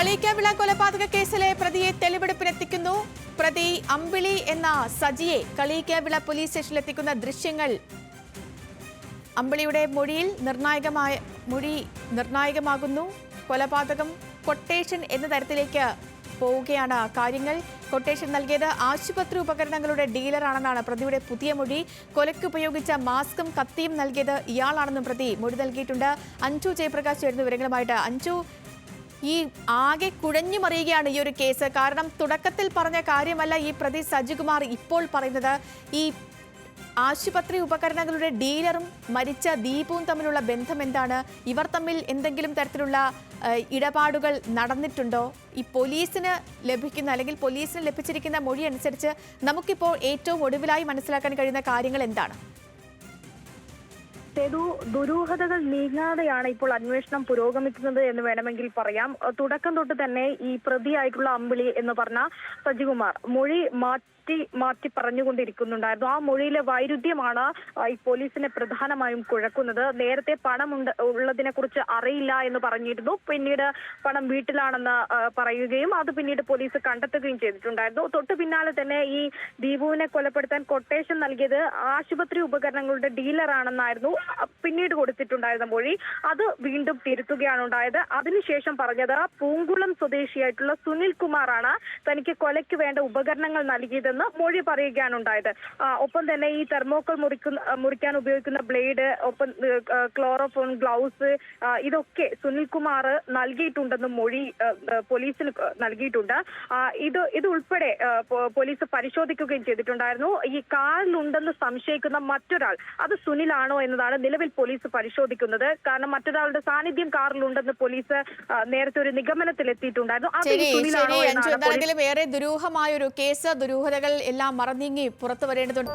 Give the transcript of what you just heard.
കളിയിക്കാവിള കൊലപാതക കേസിലെ പ്രതിയെ തെളിവെടുപ്പിനെത്തിക്കുന്നു. പ്രതി അമ്പിളി എന്ന സജിയെ കളിയിക്കാവിള പോലീസ് സ്റ്റേഷനിലെത്തിക്കുന്ന ദൃശ്യങ്ങൾ അമ്പിളിയുടെ മൊഴി നിർണായകമാകുന്നു. കൊലപാതകം കൊട്ടേഷൻ എന്ന തരത്തിലേക്ക് പോവുകയാണ് കാര്യങ്ങൾ. കൊട്ടേഷൻ നൽകിയത് ആശുപത്രി ഉപകരണങ്ങളുടെ ഡീലറാണെന്നാണ് പ്രതിയുടെ പുതിയ മൊഴി. കൊലയ്ക്ക് ഉപയോഗിച്ച മാസ്കും കത്തിയും നൽകിയത് ഇയാളാണെന്നും പ്രതി മൊഴി നൽകിയിട്ടുണ്ട്. അഞ്ജു ജയപ്രകാശ് ചേരുന്ന വിവരങ്ങളുമായിട്ട്. അഞ്ജു, ഈ ആകെ കുഴഞ്ഞു മറിയുകയാണ് ഈ ഒരു കേസ്. കാരണം തുടക്കത്തിൽ പറഞ്ഞ കാര്യമല്ല ഈ പ്രതി സജികുമാർ ഇപ്പോൾ പറയുന്നത്. ഈ ആശുപത്രി ഉപകരണങ്ങളുടെ ഡീലറും മരിച്ച ദീപുവും തമ്മിലുള്ള ബന്ധം എന്താണ്? ഇവർ തമ്മിൽ എന്തെങ്കിലും തരത്തിലുള്ള ഇടപാടുകൾ നടന്നിട്ടുണ്ടോ? ഈ പോലീസിന് ലഭിക്കുന്ന അല്ലെങ്കിൽ പോലീസിന് ലഭിച്ചിരിക്കുന്ന മൊഴി അനുസരിച്ച് നമുക്കിപ്പോൾ ഏറ്റവും ഒടുവിലായി മനസ്സിലാക്കാൻ കഴിയുന്ന കാര്യങ്ങൾ എന്താണ്? ദുരൂഹതകൾ നീങ്ങാതെയാണ് ഇപ്പോൾ അന്വേഷണം പുരോഗമിക്കുന്നത് എന്ന് വേണമെങ്കിൽ പറയാം. തുടക്കം തൊട്ട് തന്നെ ഈ പ്രതിയായിട്ടുള്ള അമ്പിളി എന്ന് പറഞ്ഞ സജികുമാർ മൊഴി മാറ്റി പറഞ്ഞുകൊണ്ടിരിക്കുന്നുണ്ടായിരുന്നു. ആ മൊഴിയിലെ വൈരുദ്ധ്യമാണ് ഈ പോലീസിനെ പ്രധാനമായും കുഴക്കുന്നത്. നേരത്തെ പണം ഉള്ളതിനെ കുറിച്ച് അറിയില്ല എന്ന് പറഞ്ഞിരുന്നു. പിന്നീട് പണം വീട്ടിലാണെന്ന് പറയുകയും അത് പിന്നീട് പോലീസ് കണ്ടെത്തുകയും ചെയ്തിട്ടുണ്ടായിരുന്നു. തൊട്ടു പിന്നാലെ തന്നെ ഈ ദീപുവിനെ കൊലപ്പെടുത്താൻ കൊട്ടേഷൻ നൽകിയത് ആശുപത്രി ഉപകരണങ്ങളുടെ ഡീലറാണെന്നായിരുന്നു പിന്നീട് കൊടുത്തിട്ടുണ്ടായിരുന്ന മൊഴി. അത് വീണ്ടും തിരുത്തുകയാണ് ഉണ്ടായത്. അതിനുശേഷം പറഞ്ഞത് പൂങ്കുളം സ്വദേശിയായിട്ടുള്ള സുനിൽ കുമാറാണ് തനിക്ക് കൊലയ്ക്ക് വേണ്ട ഉപകരണങ്ങൾ നൽകിയതെന്ന് മൊഴി പറയുകയാണ് ഉണ്ടായത്. ഒപ്പം തന്നെ ഈ തെർമോക്കോൾ മുറിക്കാൻ ഉപയോഗിക്കുന്ന ബ്ലേഡ്, ഒപ്പം ക്ലോറോഫോൺ, ഗ്ലൗസ്, ഇതൊക്കെ സുനിൽകുമാർ നൽകിയിട്ടുണ്ടെന്നും മൊഴി പോലീസിന് നൽകിയിട്ടുണ്ട്. ഇത് ഉൾപ്പെടെ പോലീസ് പരിശോധിക്കുകയും ചെയ്തിട്ടുണ്ടായിരുന്നു. ഈ കാറിലുണ്ടെന്ന് സംശയിക്കുന്ന മറ്റൊരാൾ അത് സുനിലാണോ എന്നതാണ് നിലവിൽ പോലീസ് പരിശോധിക്കുന്നത്. കാരണം മറ്റൊരാളുടെ സാന്നിധ്യം കാറിലുണ്ടെന്ന് പോലീസ് നേരത്തെ ഒരു നിഗമനത്തിൽ എത്തിയിട്ടുണ്ടായിരുന്നു. അത് സുനിലാണോ എന്നാണ് ഏറെ ദുരൂഹമായ ഒരു കേസ്. ദുരൂഹതകൾ എല്ലാം മറന്നീങ്ങി പുറത്തു വരേണ്ടതുണ്ട്.